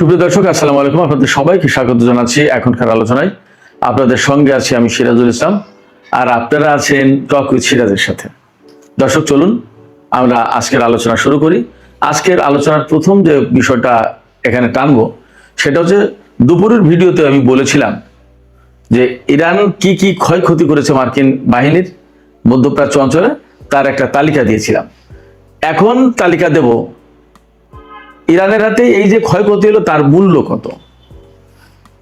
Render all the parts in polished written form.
সুপ্রিয় দর্শক, আসসালামু আলাইকুম। আপনাদের সবাইকে স্বাগত জানাচ্ছি এখনকার আলোচনায়। আপনাদের সঙ্গে আছি আমি সিরাজুল ইসলাম, আর আপনারা আছেন টক উইথ সিরাজের সাথে। দর্শক, চলুন আমরা আজকের আলোচনা শুরু করি। আজকের আলোচনার প্রথম যে বিষয়টা এখানে টানবো সেটা হচ্ছে, দুপুরের ভিডিওতে আমি বলেছিলাম যে ইরান কি কি ক্ষয়ক্ষতি করেছে মার্কিন বাহিনীর মধ্যপ্রাচ্য অঞ্চলে, তার একটা তালিকা দিয়েছিলাম। এখন তালিকা দেব ইরানের হাতে এই যে ক্ষয়ক্ষতি হলো তার মূল্য কত।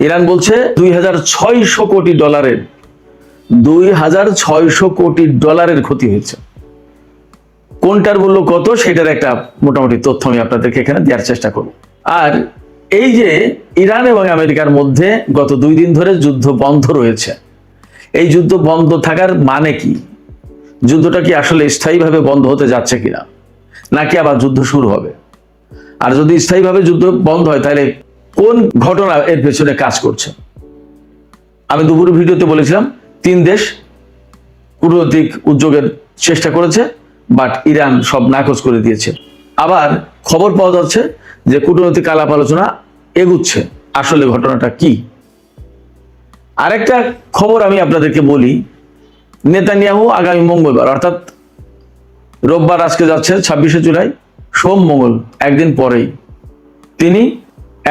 ইরান বলছে 2600 কোটি ডলারের 2600 কোটি ডলারের ক্ষতি হয়েছে। কোনটার মূল্য কত সেটার একটা মোটামুটি তথ্য আমি আপনাদেরকে এখানে দেওয়ার চেষ্টা করব। আর এই যে ইরান এবং আমেরিকার মধ্যে গত 2 দিন ধরে যুদ্ধ বন্ধ রয়েছে, এই যুদ্ধ বন্ধ থাকার মানে কি? যুদ্ধটা কি আসলে স্থায়ীভাবে বন্ধ হতে যাচ্ছে কিনা, নাকি আবার যুদ্ধ শুরু হবে? আর যদি স্থায়ীভাবে যুদ্ধ বন্ধ হয় তাহলে কোন ঘটনা এর পেছনে কাজ করছে? আমি দুপুরের ভিডিওতে বলেছিলাম 3 দেশ কূটনৈতিক উদ্যোগের চেষ্টা করেছে, বাট ইরান সব নাকচ করে দিয়েছে। আবার খবর পাওয়া যাচ্ছে যে কূটনৈতিক আলাপ আলোচনা এগুচ্ছে। আসলে ঘটনাটা কি? আরেকটা খবর আমি আপনাদেরকে বলি, নেতানিয়াহু আগামী মঙ্গলবার অর্থাৎ রোববার, আজকে যাচ্ছে 26শে জুলাই, সোম মঙ্গল একদিন পরেই তিনি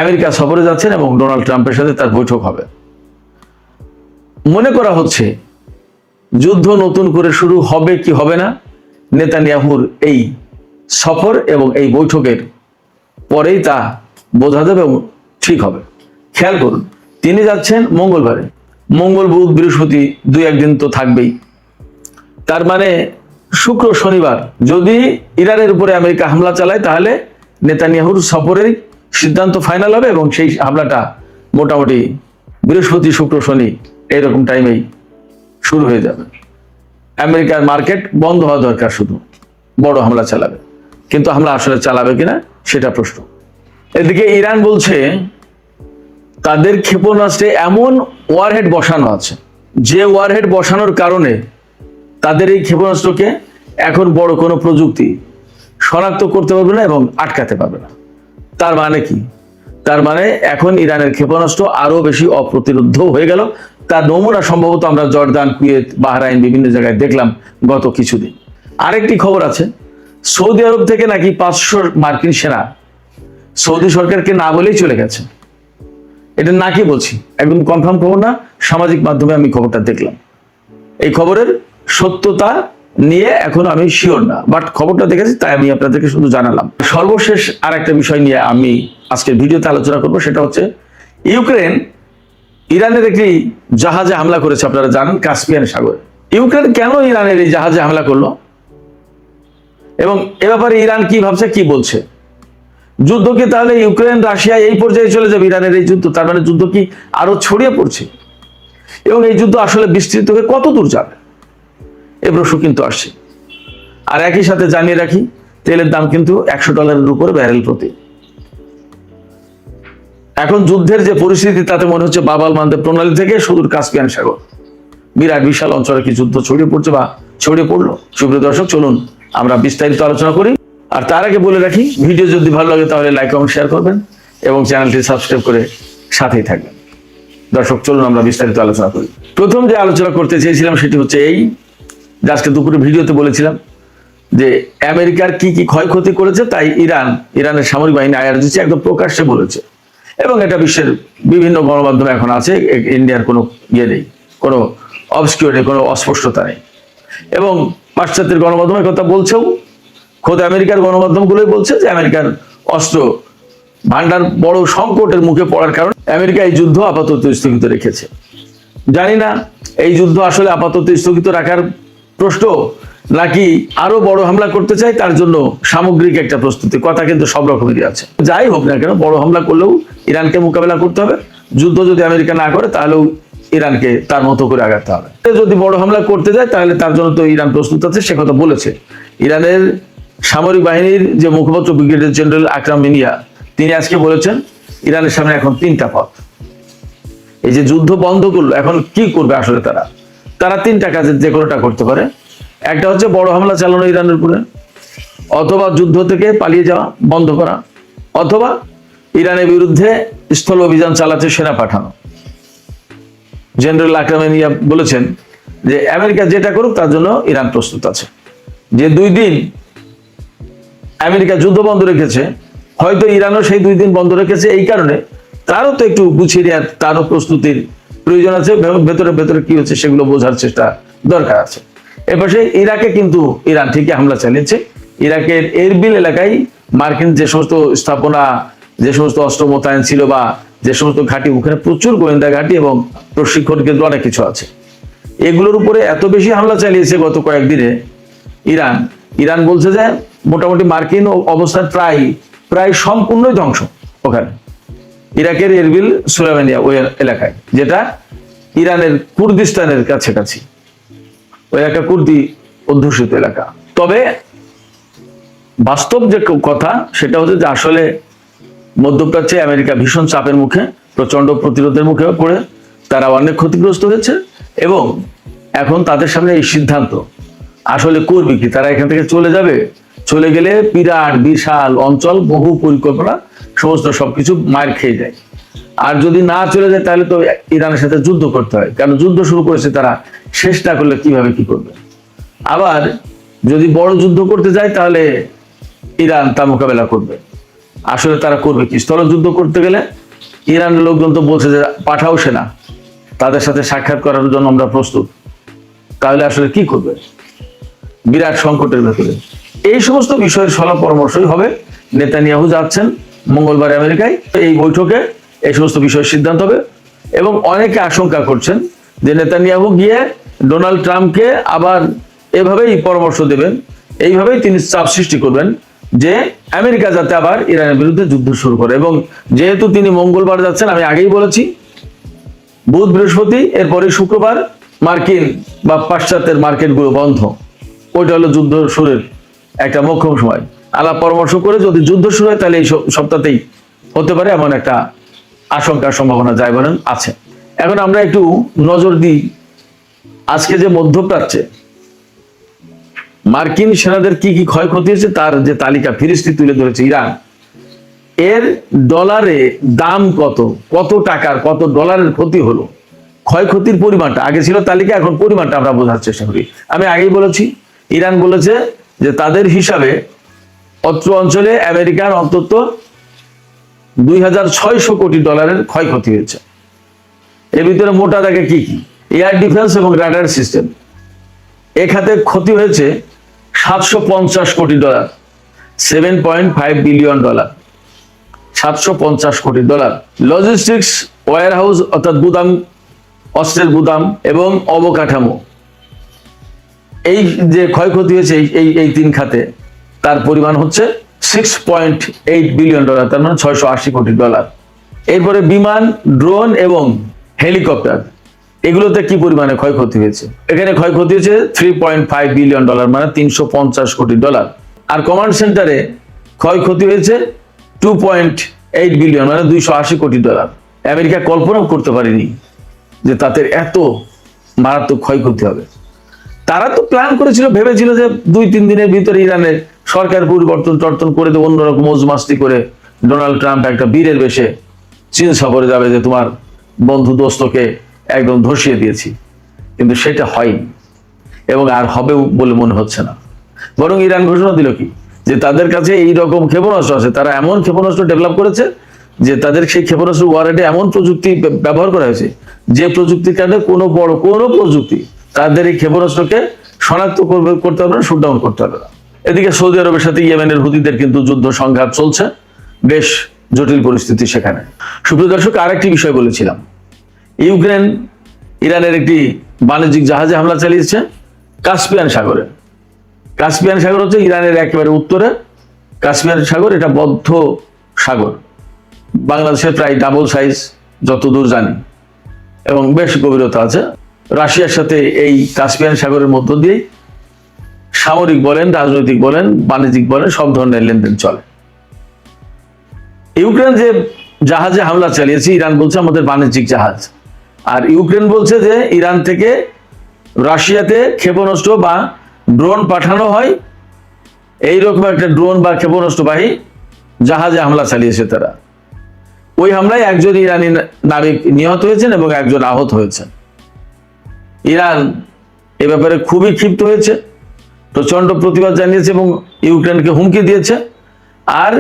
আমেরিকা সফরে যাচ্ছেন এবং ডোনাল্ড ট্রাম্পের সাথে তার বৈঠক হবে। মনে করা হচ্ছে যুদ্ধ নতুন করে শুরু হবে কি হবে না, নেতানিয়াহুর এই সফর এবং এই বৈঠকের পরেই তা বোঝা যাবে এবং ঠিক হবে। খেয়াল করুন, তিনি যাচ্ছেন মঙ্গলবারে, মঙ্গল বুধ বৃহস্পতি 2-1 দিন তো থাকবেই। তার মানে শুক্র শনিবার যদি ইরানের উপরে আমেরিকা হামলা চালায় তাহলে নেতানিয়াহুর সফরের সিদ্ধান্ত ফাইনাল হবে এবং সেই হামলাটা মোটামুটি বৃহস্পতি শুক্র শনি এইরকম টাইমেই শুরু হয়ে যাবে। আমেরিকার মার্কেট বন্ধ হওয়া দরকার, শুধু বড় হামলা চালাবে, কিন্তু হামলা আসলে চালাবে কিনা সেটা প্রশ্ন। এদিকে ইরান বলছে তাদের ক্ষেপণাস্ত্রে এমন ওয়ারহেড বসানো আছে, যে ওয়ারহেড বসানোর কারণে তাদের এই ক্ষেপণাস্ত্রকে এখন বড় কোনো প্রযুক্তি শনাক্ত করতে পারবে না এবং আটকাতে পারবে না। তার মানে কি? তার মানে এখন ইরানের ক্ষেপণাস্ত্র আরো বেশি অপ্রতিরোধ্য হয়ে গেল। তার নমুনা সম্ভবত আমরা জর্দান, কুয়েত, বাহরাইন বিভিন্ন জায়গায় দেখলাম গত কিছুদিন। আরেকটি খবর আছে, সৌদি আরব থেকে নাকি 500 মার্কিন সেনা সৌদি সরকারকে না বলেই চলে গেছে। এটা নাকি বলছি, একদম কনফার্ম খবর না, সামাজিক মাধ্যমে আমি খবরটা দেখলাম। এই খবরের সত্যতা নিয়ে এখন আমি শিওর না, বাট খবরটা দেখেছি তাই আমি আপনাদেরকে শুধু জানালাম। সর্বশেষ আর একটা বিষয় নিয়ে আমি আজকের ভিডিওতে আলোচনা করব, সেটা হচ্ছে ইউক্রেন ইরানের একটি জাহাজে হামলা করেছে। আপনারা জানেন কাস্পিয়ান সাগরে। ইউক্রেন কেন ইরানের এই জাহাজে হামলা করলো এবং এ ব্যাপারে ইরান কি ভাবছে, কি বলছে? যুদ্ধ কি তাহলে ইউক্রেন রাশিয়া এই পর্যায়ে চলে যাবে? ইরানের এই যুদ্ধ, তার মানে যুদ্ধ কি আরো ছড়িয়ে পড়ছে এবং এই যুদ্ধ আসলে বিস্তৃত হয়ে কত দূর যাবে, এ প্রশ্ন কিন্তু আসছে। আর একই সাথে জানিয়ে রাখি, তেলের দাম কিন্তু $100 উপরে ব্যারেল প্রতি। এখন যুদ্ধের যে পরিস্থিতি তাতে মনে হচ্ছে বাবাল মানদেব প্রণালী থেকে সুদূর কাস্পিয়ান সাগর, বিরাট বিশাল অঞ্চলে কি যুদ্ধ ছড়িয়ে পড়ছে বা ছড়িয়ে পড়লো। সুপ্রিয় দর্শক, চলুন আমরা বিস্তারিত আলোচনা করি। আর তার আগে বলে রাখি, ভিডিও যদি ভালো লাগে তাহলে লাইক এবং শেয়ার করবেন এবং চ্যানেলটি সাবস্ক্রাইব করে সাথেই থাকবেন। দর্শক, চলুন আমরা বিস্তারিত আলোচনা করি। প্রথম যে আলোচনা করতে চেয়েছিলাম সেটি হচ্ছে এই, আজকে দুপুরে ভিডিওতে বলেছিলাম যে আমেরিকার কি কি ক্ষয়ক্ষতি করেছে, তাই ইরানের সামরিক বাহিনী IRGC একদম প্রকাশ্যে বলেছে এবং এটা বিশ্বের বিভিন্ন গণমাধ্যমে এখন আছে। ইন্ডিয়ার কোনো ইয়ে নেই, কোনো অবস্কিউর নেই, কোনো অস্পষ্টতা নেই এবং পাশ্চাত্যের গণমাধ্যমের কথা বলছেও। খোদ আমেরিকার গণমাধ্যমগুলোই বলছে যে আমেরিকার অস্ত্র ভান্ডার বড় সংকটের মুখে পড়ার কারণে আমেরিকা এই যুদ্ধ আপাতত স্থগিত রেখেছে। জানি না এই যুদ্ধ আসলে আপাতত স্থগিত রাখার প্রশ্ন, নাকি আরো বড় হামলা করতে চাই তার জন্য সামগ্রিক একটা প্রস্তুতি। কথা কিন্তু সব রকমেরই আছে। যাই হোক না কেন, বড় হামলা করলেও ইরানকে মোকাবেলা করতে হবে। যুদ্ধ যদি আমেরিকা না করে তাহলেও ইরানকে তার মতো করে আগাতে হবে। যদি বড় হামলা করতে যায় তাহলে তার জন্য তো ইরান প্রস্তুত আছে, সে কথা বলেছে। ইরানের সামরিক বাহিনীর যে মুখপাত্র ব্রিগেডিয়ার জেনারেল আকরাম মিনিয়া, তিনি আজকে বলেছেন ইরানের সামনে এখন 3টা পথ। এই যে যুদ্ধ বন্ধ করলো, এখন কি করবে আসলে তারা 3টা কাজের যে কোনোটা করতে পারে। একটা হচ্ছে বড় হামলা চালানো ইরানের উপরে, অথবা যুদ্ধ থেকে পালিয়ে যাওয়া বন্ধ করা, অথবা ইরানের বিরুদ্ধে স্থল অভিযান চালাতে সেনা পাঠানো। জেনারেল আকরামিয়া বলেছেন যে আমেরিকা যেটা করুক তার জন্য ইরান প্রস্তুত আছে। যে 2 দিন আমেরিকা যুদ্ধ বন্ধ রেখেছে, হয়তো ইরানও সেই 2 দিন বন্ধ রেখেছে এই কারণে তারও তো একটু গুছিয়ে নেওয়ার, তারও প্রস্তুতির প্রয়োজন আছে। ভেতরে ভেতরে কি হচ্ছে সেগুলো বোঝার চেষ্টা দরকার আছে। এপাশে ইরাকে কিন্তু ইরান ঠিকই হামলা চালিয়েছে। ইরাকের এরবিল এলাকায় মার্কিন যে সমস্ত স্থাপনা, যে সমস্ত অস্ত্র মোতায়েন ছিল বা যে সমস্ত ঘাঁটি, ওখানে প্রচুর গোয়েন্দা ঘাঁটি এবং প্রশিক্ষণ কেন্দ্র অনেক কিছু আছে। এগুলোর উপরে এত বেশি হামলা চালিয়েছে গত কয়েকদিনে ইরান বলছে যে মোটামুটি মার্কিন অবস্থান প্রায় সম্পূর্ণই ধ্বংস ওখানে ইরাকের এরবিল সুলাইমানিয়া ওই এলাকায়, যেটা ইরানের কুর্দিস্তানের কাছাকাছি। ওই এলাকা কুর্দি অধ্যুষিত এলাকা। তবে বাস্তব যে কথা সেটা হচ্ছে যে আসলে মধ্যপ্রাচ্যে আমেরিকা ভীষণ চাপের মুখে, প্রচন্ড প্রতিরোধের মুখে পড়ে তারা অনেক ক্ষতিগ্রস্ত হয়েছে এবং এখন তাদের সামনে এই সিদ্ধান্ত আসলে করবে কি, তারা এখান থেকে চলে যাবে, চলে গেলে বিরাট বিশাল অঞ্চল, বহু পরিকল্পনা, সমস্ত সবকিছু মার খেয়ে যায়। আর যদি না চলে যায় তাহলে তো ইরানের সাথে যুদ্ধ করতে হয়, কারণ যুদ্ধ শুরু করেছে তারা, শেষ না করলে কিভাবে কি করবে। আবার যদি বড় যুদ্ধ করতে যায় তাহলে ইরান তা মোকাবেলা করবে। আসলে তারা করবে কি, স্থলযুদ্ধ করতে গেলে ইরানের লোকজন তো বলছে যে পাঠাও সেনা, তাদের সাথে সাক্ষাৎ করার জন্য আমরা প্রস্তুত। তাহলে আসলে কি করবে, বিরাট সংকটের ভেতরে। এই সমস্ত বিষয়ের সলা পরামর্শই হবে। নেতানিয়াহু যাচ্ছেন মঙ্গলবার আমেরিকায়, এই বৈঠকে এই সমস্ত বিষয়ের সিদ্ধান্ত হবে এবং অনেকে আশঙ্কা করছেন যে নেতানিয়াহু গিয়ে ডোনাল্ড ট্রাম্পকে আবার এভাবেই পরামর্শ দেবেন, এইভাবেই তিনি চাপ সৃষ্টি করবেন যে আমেরিকা যাতে আবার ইরানের বিরুদ্ধে যুদ্ধ শুরু করে। এবং যেহেতু তিনি মঙ্গলবার যাচ্ছেন, আমি আগেই বলেছি বুধ বৃহস্পতি এরপরে শুক্রবার মার্কিন বা পাশ্চাত্যের মার্কেটগুলো বন্ধ, ওইটা হলো যুদ্ধ শুরুর একটা মোক্ষম সময়। আলাপ পরামর্শ করে যদি যুদ্ধ শুরু হয় তাহলে এই সপ্তাহতেই হতে পারে, এমন একটা আশঙ্কার সম্ভাবনা যায় বলেন আছে। এখন আমরা একটু নজর দিই আজকে যে মধ্যপ্রাচ্যে মার্কিন সেনাদের কি কি ক্ষয়ক্ষতি হয়েছে তার যে তালিকা ফিরিস্তি তুলে ধরেছে ইরান। এর ডলারে দাম কত টাকার, কত ডলারের ক্ষতি হলো, ক্ষয়ক্ষতির পরিমাণটা আগে ছিল তালিকা, এখন পরিমাণটা আমরা বোঝার চেষ্টা করি। আমি আগেই বলেছি, ইরান বলেছে যে তাদের হিসাবে অত্র অঞ্চলে আমেরিকার অন্তত 2600 কোটি ডলারের ক্ষয়ক্ষতি হয়েছে। এর ভিতরে মোটা দাগে কি কি, এয়ার ডিফেন্স এবং রাডার সিস্টেম, এ খাতে ক্ষতি হয়েছে 750 কোটি ডলার, 7.5 বিলিয়ন ডলার, 750 কোটি ডলার। লজিস্টিক্স, ওয়্যার হাউস অর্থাৎ গুদাম, অস্ত্রের গুদাম এবং অবকাঠামো, এই যে ক্ষয়ক্ষতি হয়েছে এই 3 খাতে তার পরিমাণ হচ্ছে 6.8 বিলিয়ন ডলার, তার মানে 680 কোটি ডলার। এরপরে বিমান, ড্রোন এবং হেলিকপ্টার, এগুলোতে কি পরিমাণে ক্ষয়ক্ষতি হয়েছে, এখানে ক্ষয়ক্ষতি হয়েছে 3.5 বিলিয়ন ডলার, মানে 350 কোটি ডলার। আর কমান্ড সেন্টারে ক্ষয়ক্ষতি হয়েছে 2.8 বিলিয়ন, মানে 280 কোটি ডলার। আমেরিকা কল্পনাও করতে পারেনি যে তাদের এত মারাত্মক ক্ষয়ক্ষতি হবে। তারা তো প্ল্যান করেছিল, ভেবেছিল যে 2-3 দিনের ভিতরে ইরানের সরকার পরিবর্তন করে দেবে, অন্যরকম মজমাস্তি করে ডোনাল্ড ট্রাম্প একটা বীরের বেশে চীন সফরে যাবে যে তোমার বন্ধু দোস্তকে একদম ধসিয়ে দিয়েছি, কিন্তু সেটা হয়নি এবং আর হবে বলে মনে হচ্ছে না। বরং ইরান ঘোষণা দিল কি, যে তাদের কাছে এই রকম ক্ষেপণাস্ত্র আছে, তারা এমন ক্ষেপণাস্ত্র ডেভেলপ করেছে যে তাদের সেই ক্ষেপণাস্ত্র ওয়ারেডে এমন প্রযুক্তি ব্যবহার করা হয়েছে যে প্রযুক্তির কারণে কোনো প্রযুক্তি তাদের এই ক্ষেপণাস্ত্রকে শনাক্ত করতে পারবে না, শুট ডাউন করতে পারবে না। এদিকে সৌদি আরবের সাথে ইয়েমেনের হুতিদের কিন্তু যুদ্ধ সংঘাত চলছে, বেশ জটিল পরিস্থিতি সেখানে। সুপ্রিয় দর্শক, আরেকটি বিষয় বলেছিলাম, ইউক্রেন ইরানের একটি বাণিজ্যিক জাহাজে হামলা চালিয়েছে কাস্পিয়ান সাগরে। কাস্পিয়ান সাগর হচ্ছে ইরানের একেবারে উত্তরে কাস্পিয়ান সাগর, এটা বদ্ধ সাগর, বাংলাদেশের প্রায় ডাবল সাইজ যতদূর জানি, এবং বেশ গভীরতা আছে। রাশিয়ার সাথে এই কাস্পিয়ান সাগরের মধ্য দিয়ে সামরিক বলেন, রাজনৈতিক বলেন, বাণিজ্যিক বলেন, সব ধরনের লেনদেন চলে। ইউক্রেন যে জাহাজে হামলা চালিয়েছে, ইরান বলছে আমাদের বাণিজ্যিক জাহাজ, আর ইউক্রেন বলছে যে ইরান থেকে রাশিয়াতে ক্ষেপণাস্ত্র বা ড্রোন পাঠানো হয়, এইরকম একটা ড্রোন বা ক্ষেপণাস্ত্রবাহী জাহাজে হামলা চালিয়েছে তারা। ওই হামলায় একজন ইরানি নাবিক নিহত হয়েছেন এবং একজন আহত হয়েছেন। ইরান এ ব্যাপারে খুবই ক্ষিপ্ত হয়েছে, প্রচন্ড প্রতিবাদ জানিয়েছে এবং ইউক্রেনকে হুমকি দিয়েছে। আর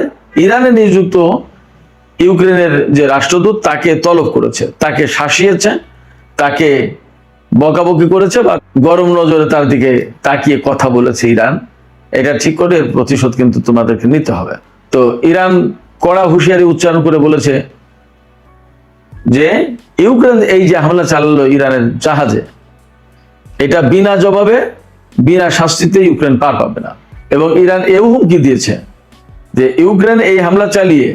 ইরানে নিযুক্ত ইউক্রেনের যে রাষ্ট্রদূত তাকে তলব করেছে, তাকে শাসিয়েছে, তাকে বকাবকি করেছে বা গরম নজরে তার দিকে তাকিয়ে কথা বলেছে ইরান। এটা ঠিক করে এর প্রতিশোধ কিন্তু তোমাদেরকে নিতে হবে। তো ইরান কড়া হুঁশিয়ারি উচ্চারণ করে বলেছে যে ইউক্রেন এই যে হামলা চালালো ইরানের জাহাজে, এটা বিনা জবাবে বিনা শাস্তিতে ইউক্রেন পার পাবে না। এবং ইরান এও হুমকি দিয়েছে যে ইউক্রেন এই হামলা চালিয়ে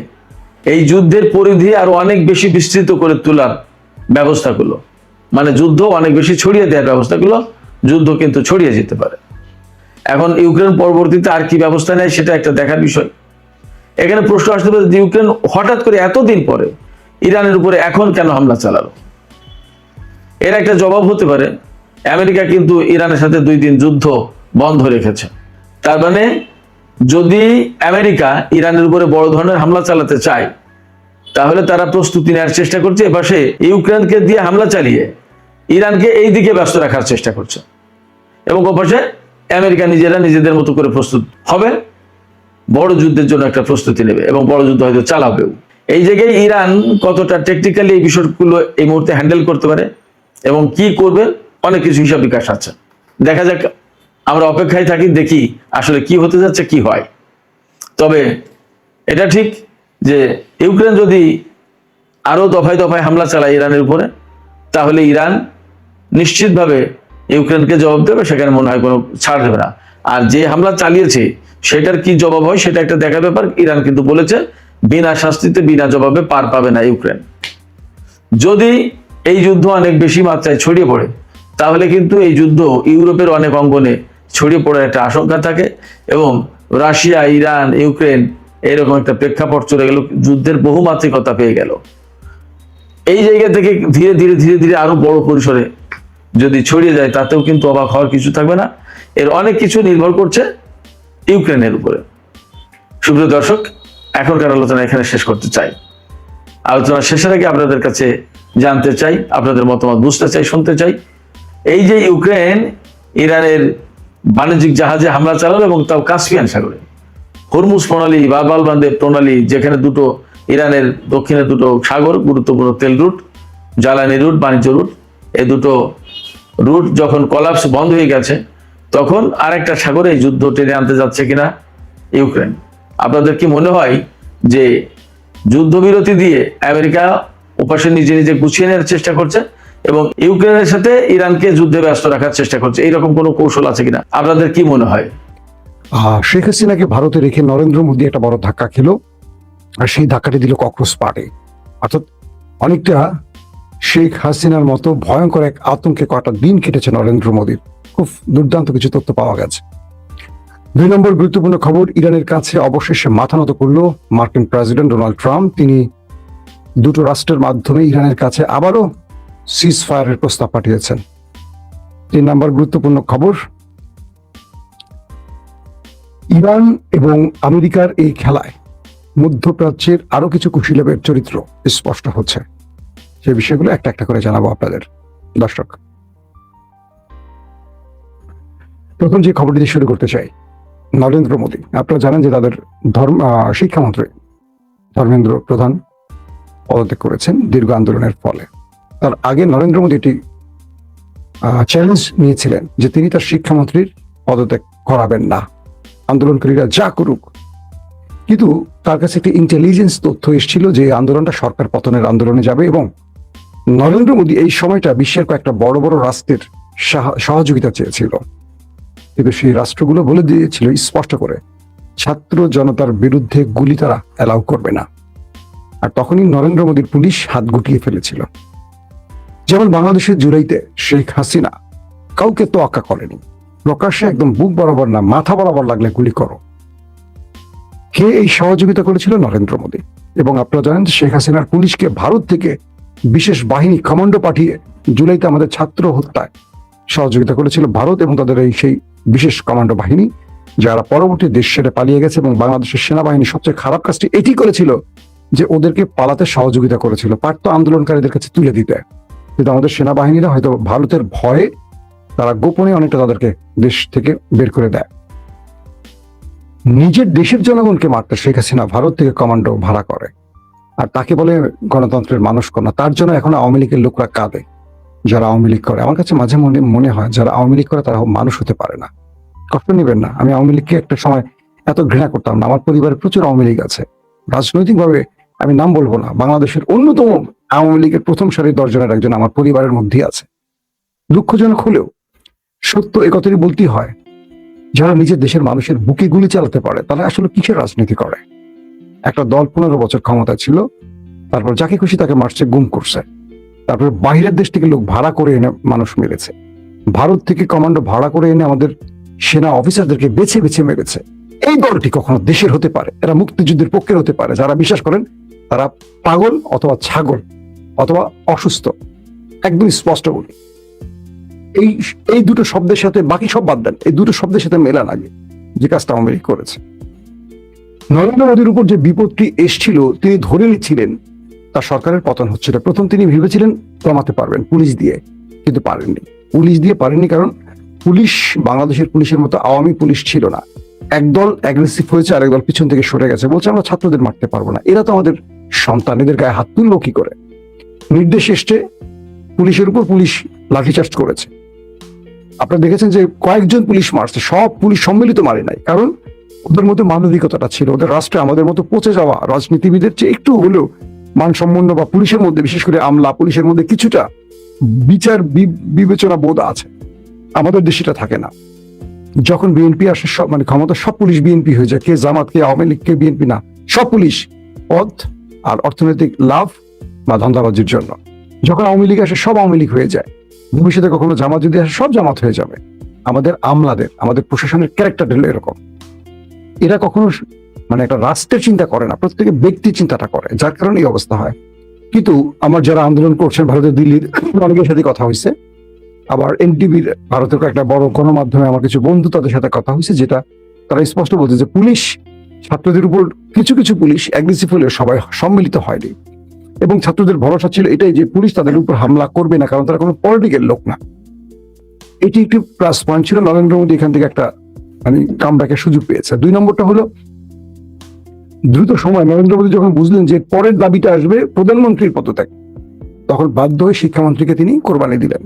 এই যুদ্ধের পরিধি আরো অনেক বেশি বিস্তৃত করে তোলার ব্যবস্থাগুলো, মানে যুদ্ধ অনেক বেশি ছড়িয়ে দেওয়ার ব্যবস্থাগুলো, যুদ্ধ কিন্তু ছড়িয়ে যেতে পারে। এখন ইউক্রেন পরবর্তীতে আর কি ব্যবস্থা নেয় সেটা একটা দেখার বিষয়। এখানে প্রশ্ন আসতে পারে যে ইউক্রেন হঠাৎ করে এতদিন পরে ইরানের উপরে এখন কেন হামলা চালালো? এর একটা জবাব হতে পারে, আমেরিকা কিন্তু ইরানের সাথে 2 দিন যুদ্ধ বন্ধ রেখেছে। তার মানে যদি আমেরিকা ইরানের উপরে বড় ধরনের হামলা চালাতে চায় তাহলে তারা প্রস্তুতি নেওয়ার চেষ্টা করছে, এপাশে ইউক্রেনকে দিয়ে হামলা চালিয়ে ইরানকে এই দিকে ব্যস্ত রাখার চেষ্টা করছে, এবং ওপাশে আমেরিকা নিজেরা নিজেদের মতো করে প্রস্তুত হবে, বড় যুদ্ধের জন্য একটা প্রস্তুতি নেবে এবং বড় যুদ্ধ হয়তো চালাবেও। এই জায়গায় ইরান কতটা টেকনিক্যালি এই বিষয়গুলো এই মুহূর্তে হ্যান্ডেল করতে পারে এবং কি করবে অনেক কিছু হিসাব বিকাশ আছে। দেখা যাক, আমরা অপেক্ষায় থাকি, দেখি আসলে কি হতে যাচ্ছে, কি হয়। তবে এটা ঠিক যে ইউক্রেন যদি আরো দফায় দফায় হামলা চালায় ইরানের উপরে, তাহলে ইরান নিশ্চিতভাবে ইউক্রেনকে জবাব দেবে, সেখানে মনে হয় কোনো ছাড় দেবে না। আর যে হামলা চালিয়েছে সেটার কি জবাব হয় সেটা একটা দেখার ব্যাপার। ইরান কিন্তু বলেছে বিনা শাস্তিতে বিনা জবাবে পার পাবে না ইউক্রেন। যদি এই যুদ্ধ অনেক বেশি মাত্রায় ছড়িয়ে পড়ে তাহলে কিন্তু এই যুদ্ধ ইউরোপের অনেক অঙ্গনে ছড়িয়ে পড়ার একটা আশঙ্কা থাকে এবং রাশিয়া, ইরান, ইউক্রেন এরকম একটা প্রেক্ষাপট চলে গেল, যুদ্ধের বহুমাত্রিকতা পেয়ে গেল। এই জায়গা থেকে ধীরে ধীরে ধীরে ধীরে আরো বড় পরিসরে যদি ছড়িয়ে যায় তাতেও কিন্তু অবাক হওয়ার কিছু থাকবে না। এর অনেক কিছু নির্ভর করছে ইউক্রেনের উপরে। সুপ্রিয় দর্শক, এখনকার আলোচনা এখানে শেষ করতে চাই। আলোচনা শেষের আগে আপনাদের কাছে জানতে চাই, আপনাদের মতামত বুঝতে চাই, শুনতে চাই। এই যে ইউক্রেন ইরানের বাণিজ্যিক জাহাজে হামলা চালালো এবং তাও কাস্পিয়ান সাগরে, হরমুজ প্রণালী, বাব-আল বান্দেব প্রণালী, যেখানে দুটো ইরানের দক্ষিণে দুটো সাগর, গুরুত্বপূর্ণ তেল রুট, জ্বালানি রুট, বাণিজ্য রুট, এই দুটো রুট যখন কলাপস বন্ধ হয়ে গেছে তখন আরেকটা সাগরে এই যুদ্ধ টেনে আনতে যাচ্ছে কিনা ইউক্রেন। আপনাদের কি মনে হয় যে যুদ্ধবিরতি দিয়ে আমেরিকা ওপাশে নিজে নিজে গুছিয়ে নেওয়ার চেষ্টা করছে এবং ইউক্রেনের সাথে ইরানকে যুদ্ধে ব্যস্ত রাখার চেষ্টা করছে? এইরকম কোনো কৌশল আছে কিনা আপনাদের কি মনে হয়? শেখ হাসিনাকে ভারতে রেখে নরেন্দ্র মোদী একটা বড় ধাক্কা খেলো, আর সেই ধাক্কাটি দিল ককরোচ পার্টি। অর্থাৎ অনেকটা শেখ হাসিনার মতো ভয়ঙ্কর এক আতঙ্কে কয়েকটা দিন কেটেছে নরেন্দ্র মোদীর। খুব দুর্দান্ত কিছু তথ্য পাওয়া গেছে। 2 নম্বর গুরুত্বপূর্ণ খবর, ইরানের কাছে অবশেষে মাথা নত করল মার্কিন প্রেসিডেন্ট ডোনাল্ড ট্রাম্প। তিনি দুটো রাষ্ট্রের মাধ্যমে ইরানের কাছে আবারও সিজ ফায়ারের প্রস্তাব পাঠিয়েছেন। 3 নম্বর গুরুত্বপূর্ণ খবর, ইরান এবং আমেরিকার এই খেলায় মধ্যপ্রাচ্যের আরো কিছু কুশীলবের চরিত্র স্পষ্ট হচ্ছে। সেই বিষয়গুলো একটা একটা করে জানাবো আপনাদের দর্শক। প্রথম যে খবরটি দিয়ে শুরু করতে চাই, নরেন্দ্র মোদী। আপনারা জানেন যে তাদের শিক্ষামন্ত্রী ধর্মেন্দ্র প্রধান পদত্যাগ করেছেন দীর্ঘ আন্দোলনের ফলে। তার আগে নরেন্দ্র মোদী এটি চ্যালেঞ্জ নিয়েছিলেন যে তিনি তার শিক্ষামন্ত্রীর পদত্যাগ করাবেন না, আন্দোলনকারীরা যা করুক। কিন্তু তার কাছে একটি ইন্টেলিজেন্স তথ্য এসেছিল যে আন্দোলনটা সরকার পতনের আন্দোলনে যাবে এবং নরেন্দ্র মোদী এই সময়টা বিশ্বের কয়েকটা বড় বড় রাষ্ট্রের সহযোগিতা চেয়েছিল, কিন্তু সেই রাষ্ট্রগুলো বলে দিয়েছিল স্পষ্ট করে ছাত্র জনতার বিরুদ্ধে গুলি তারা অ্যালাউ করবে না। আর তখনই নরেন্দ্র মোদীর পুলিশ হাত গুটিয়ে ফেলেছিল। যেমন বাংলাদেশের জুলাইতে শেখ হাসিনা কাউকে তোয়াক্কা করেনি, প্রকাশ্যে একদম বুক বরাবর না মাথা বরাবর লাগলে গুলি করো। কে এই সহযোগিতা করেছিল? নরেন্দ্র মোদী। এবং আপনারা জানেন শেখ হাসিনার পুলিশকে ভারত থেকে বিশেষ বাহিনী কমান্ডো পাঠিয়ে জুলাইতে আমাদের ছাত্র হত্যায় সহযোগিতা করেছিল ভারত এবং তাদের এই সেই বিশেষ কমান্ডো বাহিনী, যারা পরবর্তী দেশ ছেড়ে পালিয়ে গেছে। এবং বাংলাদেশের সেনাবাহিনী সবচেয়ে খারাপ কাজটি এটি করেছিল যে ওদেরকে পালাতে সহযোগিতা করেছিল, পারতো আন্দোলনকারীদের কাছে তুলে দিতে, কিন্তু আমাদের সেনাবাহিনীরা হয়তো ভারতের ভয়ে তারা গোপনে অনেকটা তাদেরকে দেশ থেকে বের করে দেয়। নিজের দেশের জনগণকে মারতে শেখ হাসিনা ভারত থেকে কমান্ডো ভাড়া করে, আর তাকে বলে গণতন্ত্রের মানুষ কন্যা। তার জন্য এখন আওয়ামী লীগের লোকরা কাঁদে, যারা আওয়ামী লীগ করে। আমার কাছে মাঝে মনে হয় যারা আওয়ামী লীগ করে তারা মানুষ হতে পারে না। কষ্ট নেবেন না, আমি আওয়ামী লীগকে একটা সময় এত ঘৃণা করতাম না। আমার পরিবারে প্রচুর আওয়ামী লীগ আছে। রাজনৈতিকভাবে আমি নাম বলবো না, বাংলাদেশের অন্যতম আওয়ামী লীগের প্রথম সারির 10 জনের একজন আমার পরিবারের মধ্যেই আছে। দুঃখজনক হলেও সত্য একথাই বলতেই হয়, যারা নিজের দেশের মানুষের বুকে গুলি চালাতে পারে তারা আসলে কিসের রাজনীতি করে? একটা দল 15 বছর ক্ষমতায় ছিল, তারপর যাকে খুশি তাকে মারছে, গুম করছে, তারপর বাইরের দেশ থেকে লোক ভাড়া করে এনে মানুষ মেরেছে, ভারত থেকে কমান্ডো ভাড়া করে এনে আমাদের সেনা অফিসারদেরকে বেছে বেছে মেরেছে। এই দলটি কখনো দেশের হতে পারে? এরা মুক্তিযুদ্ধের পক্ষের হতে পারে? যারা বিশ্বাস করেন তারা পাগল অথবা ছাগল অথবা অসুস্থ। একদম স্পষ্ট বলি, এই দুটো শব্দের সাথে বাকি সব বাদ দেন, এই দুটো শব্দের সাথে মেলা লাগে যে কাজটা আওয়ামী লীগ করেছে। নরেন্দ্র মোদীর উপর যে বিপদটি এসছিল, তিনি ধরে নিচ্ছিলেন তার সরকারের পতন হচ্ছিল। প্রথম তিনি ভেবেছিলেন কমাতে পারবেন পুলিশ দিয়ে, কিন্তু পারেননি। পুলিশ দিয়ে পারেননি কারণ পুলিশ বাংলাদেশের পুলিশের মতো আওয়ামী পুলিশ ছিল না। একদল অ্যাগ্রেসিভ হয়েছে, আরেক দল পিছন থেকে সরে গেছে, বলছে আমরা ছাত্রদের মারতে পারবো না, এরা তো আমাদের সন্তান, এদের গায়ে হাত তুললো কি করে? নির্দেশ এসছে, পুলিশের উপর পুলিশ লাঠিচার্জ করেছে। আপনারা দেখেছেন যে কয়েকজন পুলিশ মারছে, সব পুলিশ সম্মিলিত মারে নাই, কারণ ওদের মধ্যে মানবিকতাটা ছিল। ওদের রাষ্ট্রে আমাদের মতো পচে যাওয়া রাজনীতিবিদের চেয়ে একটু হলেও মানসম্পন্ন, বা পুলিশের মধ্যে বিশেষ করে আমলা পুলিশের মধ্যে কিছুটা বিচার বিবেচনা বোধ আছে। আমাদের দেশে এটা থাকে না। যখন বিএনপি আসে, সব মানে ক্ষমতা, সব পুলিশ বিএনপি হয়ে যায়। কে জামাত, কে আওয়ামী লীগ, কে বিএনপি না, সব পুলিশ পদ আর অর্থনৈতিক লাভ বা ধান্দাবাজির জন্য। যখন আওয়ামী লীগ আসে, সব আওয়ামী লীগ হয়ে যায়। ভবিষ্যতে কখনো জামাত যদি আসে, সব জামাত হয়ে যাবে। আমাদের আমলাদের, আমাদের প্রশাসনের ক্যারেক্টার হলো এরকম। এরা কখনো মানে একটা রাষ্ট্রের চিন্তা করে না, প্রত্যেকে ব্যক্তি চিন্তাটা করে, যার কারণে এই অবস্থা হয়। কিন্তু আমার যারা আন্দোলন করছেন ভারতের দিল্লির অনেকের সাথে কথা হয়েছে, আবার এনটিভির ভারতের একটা বড় গণমাধ্যমে আমার কিছু বন্ধু তাদের সাথে কথা হয়েছে, যেটা তারা স্পষ্ট বলছে যে পুলিশ ছাত্রদের উপর, কিছু কিছু পুলিশ অ্যাগ্রেসিভ হলেও সবাই সম্মিলিত হয়নি, এবং ছাত্রদের ভরসা ছিল এটাই যে পুলিশ তাদের উপর হামলা করবে না, কারণ তারা কোনো পলিটিক্যাল লোক না। এটি একটি প্লাস পয়েন্ট ছিল। নরেন্দ্র মোদী এখান থেকে একটা মানে কামব্যাকের সুযোগ পেয়েছে। 2 নম্বরটা হলো দ্রুত সময় নরেন্দ্র মোদী যখন বুঝলেন যে পরের দাবিটা আসবে প্রধানমন্ত্রীর পদত্যাগ, তখন বাধ্য হয়ে শিক্ষামন্ত্রীকে তিনি কোরবানি দিলেন।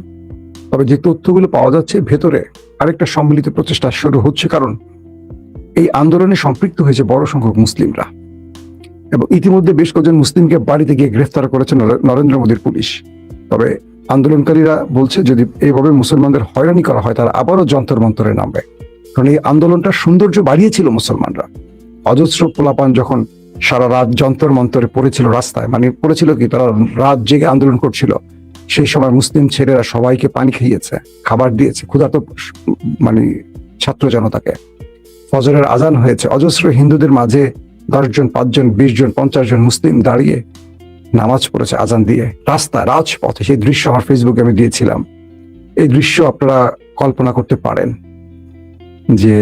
তবে যে তথ্যগুলো পাওয়া যাচ্ছে, ভেতরে আরেকটা সম্মিলিত প্রচেষ্টা শুরু হচ্ছে, কারণ এই আন্দোলনে সম্পৃক্ত হয়েছে বড় সংখ্যক মুসলিমরা, এবং ইতিমধ্যে বেশ কয়েকজন মুসলিমকে বাড়িতে গিয়ে গ্রেফতার করেছে নরেন্দ্র মোদীর পুলিশ। তবে আন্দোলনকারীরা বলছে যদি এইভাবে মুসলমানদের হয়রানি করা হয়, তারা আবারও যন্তর মন্তরে নামবে। কারণ এই আন্দোলনটা সৌন্দর্য বাড়িয়েছিল মুসলমানরা। অজস্র পোলাপান যখন সারা রাত যন্তর মন্তরে পড়েছিল রাস্তায়, মানে পড়েছিল কি, তারা রাত জেগে আন্দোলন করছিল, সেই সময় মুসলিম ছেলেরা সবাইকে পানি খাইয়েছে, খাবার দিয়েছে ক্ষুধার্ত মানে ছাত্র জনতাকে। ফজরের আজান হয়েছে, অজস্র হিন্দুদের মাঝে 10 জন, 5 জন, 20 জন, 50 জন মুসলিম দাঁড়িয়ে নামাজ পড়েছে আজান দিয়ে রাস্তা রাজপথে। সেই দৃশ্য আমার ফেসবুকে আমি দিয়েছিলাম। এই দৃশ্য আপনারা কল্পনা করতে পারেন যে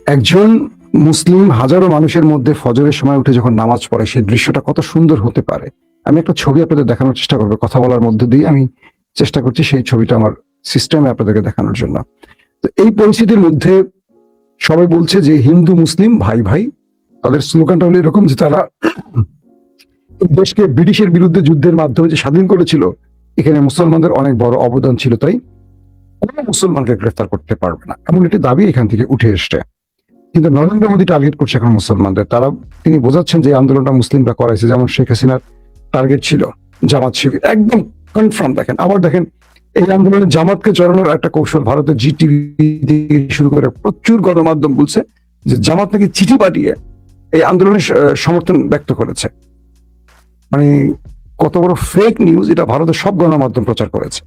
একজন মুসলিম হাজারো মানুষের মধ্যে ফজরের সময় উঠে যখন নামাজ পড়ে, সেই দৃশ্যটা কত সুন্দর হতে পারে। আমি একটা ছবি আপনাদের দেখানোর চেষ্টা করবো, কথা বলার মধ্যে দিয়ে আমি চেষ্টা করছি সেই ছবিটা আমার সিস্টেমে আপনাদেরকে দেখানোর জন্য। তো এই পরিস্থিতির মধ্যে সবাই বলছে যে হিন্দু মুসলিম ভাই ভাই। তাদের স্লোগানটা হলো এরকম যে তারা দেশকে ব্রিটিশের বিরুদ্ধে যুদ্ধের মাধ্যমে যে স্বাধীন করেছিল, এখানে মুসলমানদের অনেক বড় অবদান ছিল, তাই কোনো মুসলমানকে গ্রেফতার করতে পারবে না, এমন একটি দাবি এখান থেকে উঠে এসছে। কিন্তু নরেন্দ্র মোদী টার্গেট করছে এখন মুসলমানদের। তিনি বোঝাচ্ছেন যে আন্দোলনটা মুসলিমরা করাইছে, যেমন শেখ হাসিনার টার্গেট ছিল জামাত শিবির। একদম কনফার্ম। দেখেন, আবার দেখেন, এই আন্দোলনে জামাতকে জড়ানোর একটা কৌশল ভারতের জিটিভি থেকে শুরু করে প্রচুর গণমাধ্যম বলছে যে জামাত নাকি চিঠি পাঠিয়ে এই আন্দোলনের সমর্থন ব্যক্ত করেছে। মানে কত বড় ফেক নিউজ, এটা ভারতের সব গণমাধ্যম প্রচার করেছে